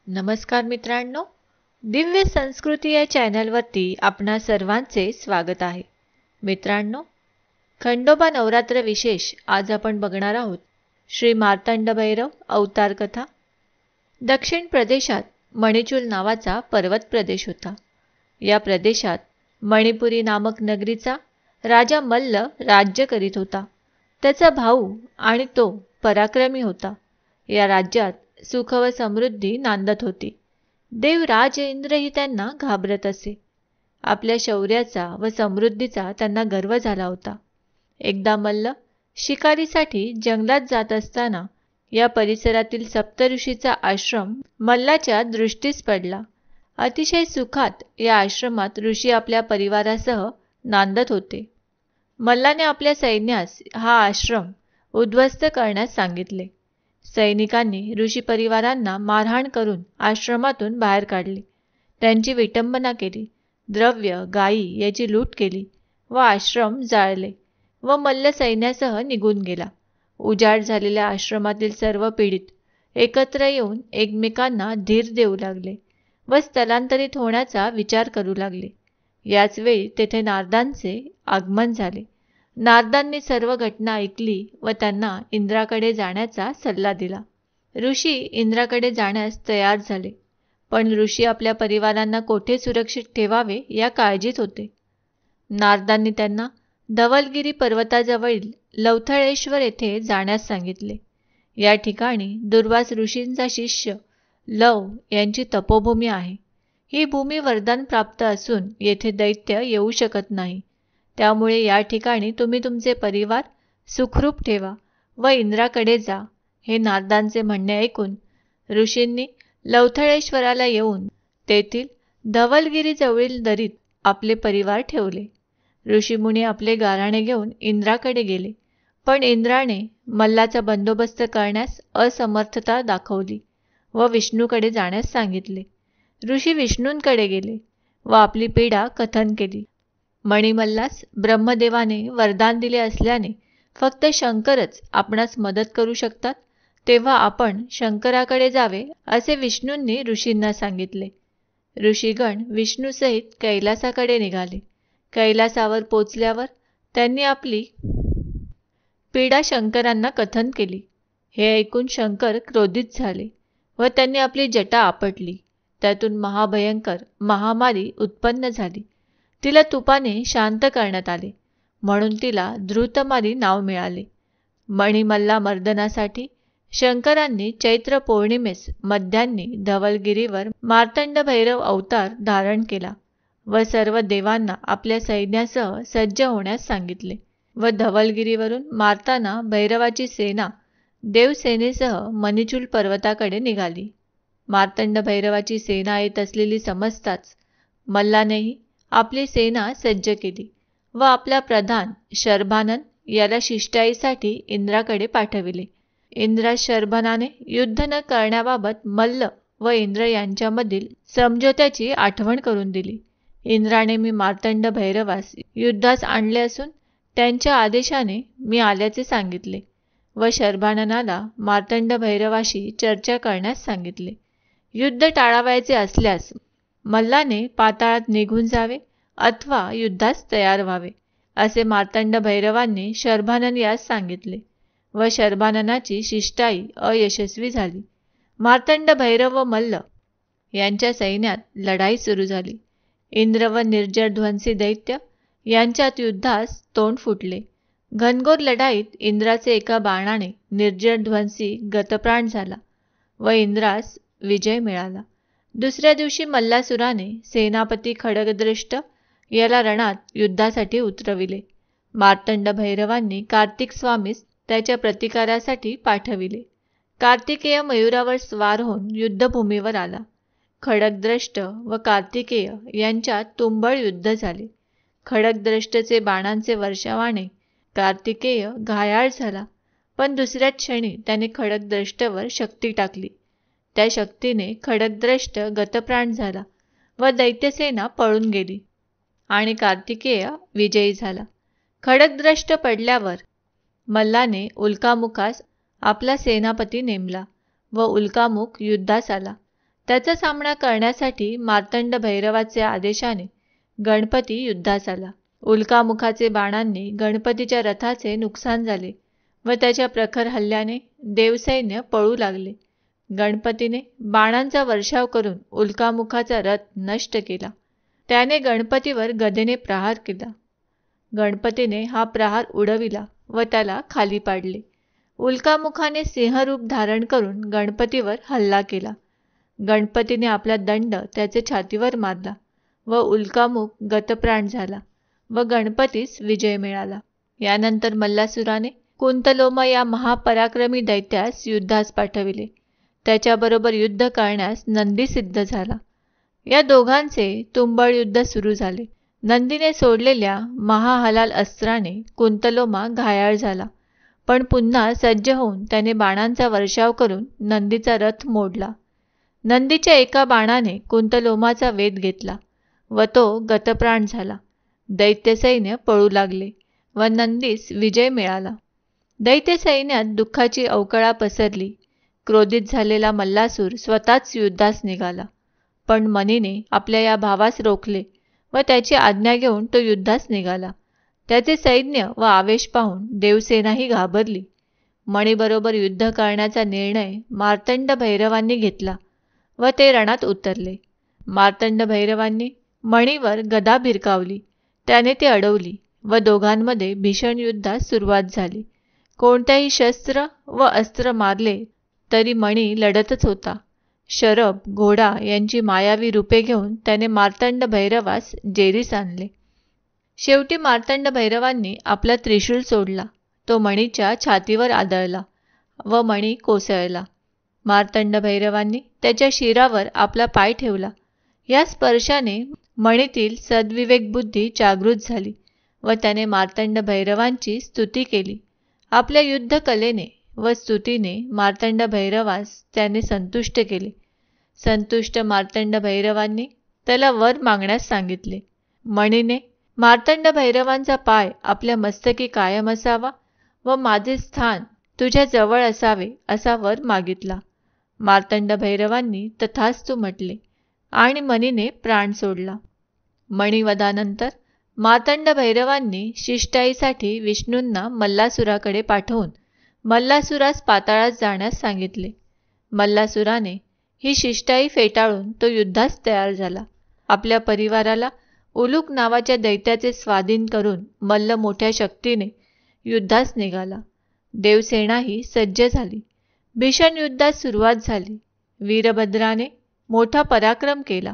नमस्कार मित्रांनो, दिव्य संस्कृती या चॅनलवरती आपणा सर्वांचे स्वागत आहे. मित्रांनो, खंडोबा नवरात्र विशेष आज आपण बघणार आहोत. श्री मार्तंड भैरव अवतार कथा. दक्षिण प्रदेशात मणिचूल नावाचा पर्वत प्रदेश होता. या प्रदेशात मणिपुरी नामक नगरीचा राजा मल्ल राज्य करीत होता. त्याचा भाऊ आणि तो पराक्रमी होता. या राज्यात सुख व समृद्धी नांदत होती. देव राज इंद्रही त्यांना घाबरत असे. आपल्या शौर्याचा व समृद्धीचा त्यांना गर्व झाला होता. एकदा मल्ल शिकारीसाठी जंगलात जात असताना या परिसरातील सप्तऋषीचा आश्रम मल्लाच्या दृष्टीस पडला. अतिशय सुखात या आश्रमात ऋषी आपल्या परिवारासह नांदत होते. मल्लाने आपल्या सैन्यास हा आश्रम उद्ध्वस्त करण्यास सांगितले. सैनिकांनी ऋषी परिवारांना मारहाण करून आश्रमातून बाहेर काढले. त्यांची विटंबना केली. द्रव्य गायी याची लूट केली व आश्रम जाळले व मल्ल सैन्यासह निघून गेला. उजाड झालेल्या आश्रमातील सर्व पीडित एकत्र येऊन एकमेकांना धीर देऊ लागले व स्थलांतरित होण्याचा विचार करू लागले. याच वेळी तेथे नारदांचे आगमन झाले. नारदांनी सर्व घटना ऐकली व त्यांना इंद्राकडे जाण्याचा सल्ला दिला. ऋषी इंद्राकडे जाण्यास तयार झाले, पण ऋषी आपल्या परिवारांना कोठे सुरक्षित ठेवावे या काळजीत होते. नारदांनी त्यांना धवलगिरी पर्वताजवळील लवथळेश्वर येथे जाण्यास सांगितले. या ठिकाणी दुर्वास ऋषींचा शिष्य लव यांची तपोभूमी आहे. ही भूमी वरदान प्राप्त असून येथे दैत्य येऊ शकत नाही. त्यामुळे या ठिकाणी तुम्ही तुमचे परिवार सुखरूप ठेवा व इंद्राकडे जा. हे नारदांचे म्हणणे ऐकून ऋषींनी लवथळेश्वराला येऊन तेथील धवलगिरीजवळील दरीत आपले परिवार ठेवले. ऋषीमुनी आपले गाऱ्हाणे घेऊन इंद्राकडे गेले, पण इंद्राने मल्लाचा बंदोबस्त करण्यास असमर्थता दाखवली व विष्णूकडे जाण्यास सांगितले. ऋषी विष्णूंकडे गेले व आपली पीडा कथन केली. मणिमल्लास ब्रह्मदेवाने वरदान दिले असल्याने फक्त शंकरच आपणास मदत करू शकतात, तेव्हा आपण शंकराकडे जावे असे विष्णूंनी ऋषींना सांगितले. ऋषीगण विष्णूसहित कैलासाकडे निघाले. कैलासावर पोचल्यावर त्यांनी आपली पीडा शंकरांना कथन केली. हे ऐकून शंकर क्रोधित झाले व त्यांनी आपली जटा आपटली. त्यातून महाभयंकर महामारी उत्पन्न झाली. तिला तुपाने शांत करण्यात आले, म्हणून तिला धृतमारी नाव मिळाले. मणिमल्ला मर्दनासाठी शंकरांनी चैत्र पौर्णिमेस मध्यान्ही धवलगिरीवर मार्तंड भैरव अवतार धारण केला व सर्व देवांना आपल्या सैन्यासह सज्ज होण्यास सांगितले व धवलगिरीवरून मारताना भैरवाची सेना देवसेनेसह मणिचूल पर्वताकडे निघाली. मार्तंड भैरवाची सेना येत असलेली समजताच मल्लानेही आपली सेना सज्ज केली व आपला प्रधान शर्भानन याला शिष्टाईसाठी इंद्राकडे पाठविले. इंद्रास शर्भनाने युद्ध न करण्याबाबत मल्ल व इंद्र यांच्यामधील समझोत्याची आठवण करून दिली. इंद्राने मी मार्तंड भैरवास युद्धास आणले असून त्यांच्या आदेशाने मी आल्याचे सांगितले व शर्भाननाला मार्तंड भैरवाशी चर्चा करण्यास सांगितले. युद्ध टाळावायचे असल्यास मल्लाने पाताळात निघून जावे अथवा युद्धास तयार व्हावे असे मार्तंड भैरवांनी शर्भानन यास सांगितले व शर्भाननाची शिष्टाई अयशस्वी झाली. मार्तंड भैरव व मल्ल यांच्या सैन्यात लढाई सुरू झाली. इंद्र व निर्जरध्वंसी दैत्य यांच्यात युद्धास तोंड फुटले. घनघोर लढाईत इंद्राचे एका बाणाने निर्जरध्वंसी गतप्राण झाला व इंद्रास विजय मिळाला. दुसऱ्या दिवशी मल्लासुराने सेनापती खड्गदृष्ट याला रणात युद्धासाठी उतरविले. मार्तंड भैरवांनी कार्तिक स्वामीस त्याच्या प्रतिकारासाठी पाठविले. कार्तिकेय मयूरावर स्वार होऊन युद्धभूमीवर आला. खड्गदृष्ट व कार्तिकेय यांच्यात तुंबळ युद्ध झाले. खड्गदृष्टचे बाणांचे वर्षावाने कार्तिकेय घायाळ झाला, पण दुसऱ्याच क्षणी त्याने खड्गदृष्टवर शक्ती टाकली. त्या शक्तीने खड्गदृष्ट गतप्राण झाला व दैत्यसेना पळून गेली आणि कार्तिकेय विजयी झाला. खड्गदृष्ट पडल्यावर मल्लाने उल्कामुखास आपला सेनापती नेमला व उल्कामुख युद्धास आला. त्याचा सामना करण्यासाठी मार्तंड भैरवाचे आदेशाने गणपती युद्धास आला. उल्कामुखाचे बाणांनी गणपतीच्या रथाचे नुकसान झाले व त्याच्या प्रखर हल्ल्याने देवसैन्य पळू लागले. गणपतीने बाणांचा वर्षाव करून उल्कामुखाचा रथ नष्ट केला. त्याने गणपतीवर गदेने प्रहार केला. गणपतीने हा प्रहार उडविला व त्याला खाली पाडले. उल्कामुखाने सिंहरूप धारण करून गणपतीवर हल्ला केला. गणपतीने आपला दंड त्याचे छातीवर मारला व उल्कामुख गतप्राण झाला व गणपतीस विजय मिळाला. यानंतर मल्लासुराने कुंतलोमा या महापराक्रमी दैत्यास युद्धास पाठविले. त्याच्याबरोबर युद्ध करण्यास नंदी सिद्ध झाला. या दोघांचे तुंबळ युद्ध सुरू झाले. नंदीने सोडलेल्या महाहलाल अस्त्राने कुंतलोमा घायाळ झाला, पण पुन्हा सज्ज होऊन त्याने बाणांचा वर्षाव करून नंदीचा रथ मोडला. नंदीच्या एका बाणाने कुंतलोमाचा वेध घेतला व तो गतप्राण झाला. दैत्य सैन्य पळू लागले व नंदीस विजय मिळाला. दैत्य सैन्यात दुःखाची अवकळा पसरली. क्रोधित झालेला मल्लासूर स्वतःच युद्धास निघाला, पण मनीने आपल्या या भावास रोखले व त्याची आज्ञा घेऊन तो युद्धास निघाला. त्याचे सैन्य व आवेश पाहून देवसेनाही घाबरली. मणीबरोबर युद्ध करण्याचा निर्णय मार्तंड भैरवांनी घेतला व ते रणात उतरले. मार्तंड भैरवांनी मणीवर गदा भिरकावली. त्याने ती अडवली व दोघांमध्ये भीषण युद्धास सुरुवात झाली. कोणत्याही शस्त्र व अस्त्र मारले तरी मणी लढतच होता. शरभ, घोडा यांची मायावी रूपे घेऊन त्याने मार्तंड भैरवास जेरीस आणले. शेवटी मार्तंड भैरवांनी आपला त्रिशूल सोडला. तो मणीच्या छातीवर आदळला व मणी कोसळला. मार्तंड भैरवांनी त्याच्या शिरावर आपला पाय ठेवला. या स्पर्शाने मणीतील सद्विवेक बुद्धी जागृत झाली व त्याने मार्तंड भैरवांची स्तुती केली. आपल्या युद्धकलेने व स्तुतीने मार्तंड भैरवास त्याने संतुष्ट केले. संतुष्ट मार्तंड भैरवांनी त्याला वर मागण्यास सांगितले. मणीने मार्तंड भैरवांचा पाय आपल्या मस्तकी कायम असावा व माझे स्थान तुझ्या जवळ असावे असा वर मागितला. मार्तंड भैरवांनी तथास्तु म्हटले आणि मणीने प्राण सोडला. मणिवधानंतर मार्तंड भैरवांनी शिष्टाईसाठी विष्णूंना मल्लासुराकडे पाठवून मल्लासुरास पाताळात जाण्यास सांगितले. मल्लासुराने ही शिष्टाई फेटाळून तो युद्धास तयार झाला. आपल्या परिवाराला उलूक नावाच्या दैत्याचे स्वाधीन करून मल्ल मोठ्या शक्तीने युद्धास निघाला. देवसेनाही सज्ज झाली. भीषण युद्धास सुरुवात झाली. वीरभद्राने मोठा पराक्रम केला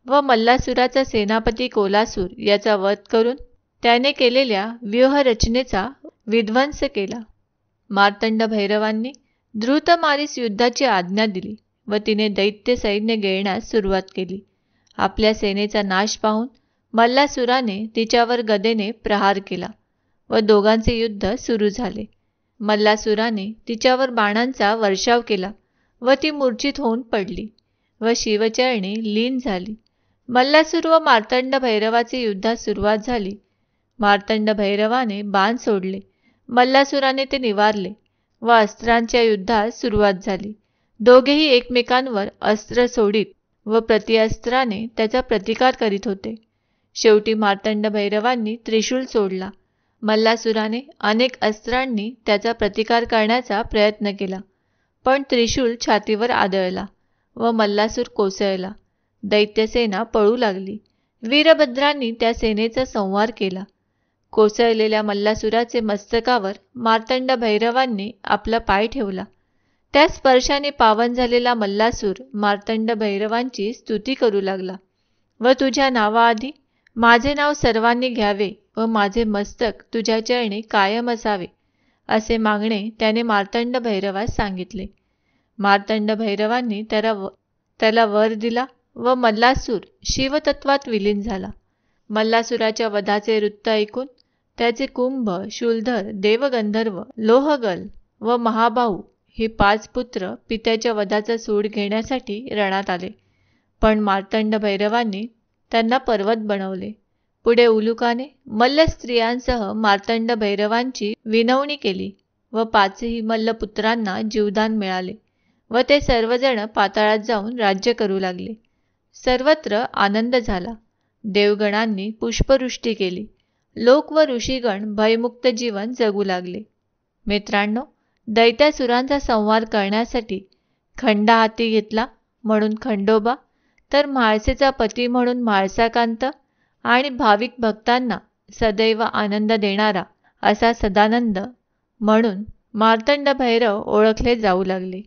व मल्लासुराचा सेनापती कोलासूर याचा वध करून त्याने केलेल्या व्यूहरचनेचा विध्वंस केला. मार्तंड भैरवांनी धृतमारीस युद्धाची आज्ञा दिली व तिने दैत्य सैन्य गिळण्यास सुरुवात केली. आपल्या सेनेचा नाश पाहून मल्लासुराने तिच्यावर गदेने प्रहार केला व दोघांचे युद्ध सुरू झाले. मल्लासुराने तिच्यावर बाणांचा वर्षाव केला व ती मूर्छित होऊन पडली व शिवचरणी लीन झाली. मल्लासूर व मार्तंड भैरवाची युद्धात सुरुवात झाली. मार्तंड भैरवाने बाण सोडले. मल्लासुराने ते निवारले व अस्त्रांच्या युद्धात सुरुवात झाली. दोघेही एकमेकांवर अस्त्र सोडित व प्रतिअस्त्राने त्याचा प्रतिकार करीत होते. शेवटी मार्तंड भैरवांनी त्रिशूल सोडला. मल्लासुराने अनेक अस्त्रांनी त्याचा प्रतिकार करण्याचा प्रयत्न केला, पण त्रिशूल छातीवर आदळला व मल्लासूर कोसळला. दैत्यसेना पळू लागली. वीरभद्रांनी त्या सेनेचा संहार केला. कोसळलेल्या मल्लासुराचे मस्तकावर मार्तंड भैरवांनी आपला पाय ठेवला. त्या स्पर्शाने पावन झालेला मल्लासूर मार्तंड भैरवांची स्तुती करू लागला व तुझ्या नावाआधी माझे नाव सर्वांनी घ्यावे व माझे मस्तक तुझ्या चरणी कायम असावे असे मागणे त्याने मार्तंड भैरवास सांगितले. मार्तंड भैरवांनी त्याला वर दिला व मल्लासूर शिवतत्वात विलीन झाला. मल्लासुराच्या वधाचे वृत्त ऐकून त्याचे कुंभ, शूलधर, देवगंधर्व, लोहगल व महाबाहू हे 5 पुत्र पित्याच्या वधाचा सूड घेण्यासाठी रणात आले, पण मार्तंड भैरवांनी त्यांना पर्वत बनवले. पुढे उलुकाने मल्ल स्त्रियांसह मार्तंड भैरवांची विनवणी केली व 5ही मल्लपुत्रांना जीवदान मिळाले व ते सर्वजण पाताळात जाऊन राज्य करू लागले. सर्वत्र आनंद झाला. देवगणांनी पुष्पवृष्टी केली. लोक व ऋषीगण भयमुक्त जीवन जगू लागले. मित्रांनो, दैत्यासुरांचा संहार करण्यासाठी खंडा हाती घेतला म्हणून खंडोबा, तर म्हाळसेचा पती म्हणून म्हाळसाकांत आणि भाविक भक्तांना सदैव आनंद देणारा असा सदानंद म्हणून मार्तंड भैरव ओळखले जाऊ लागले.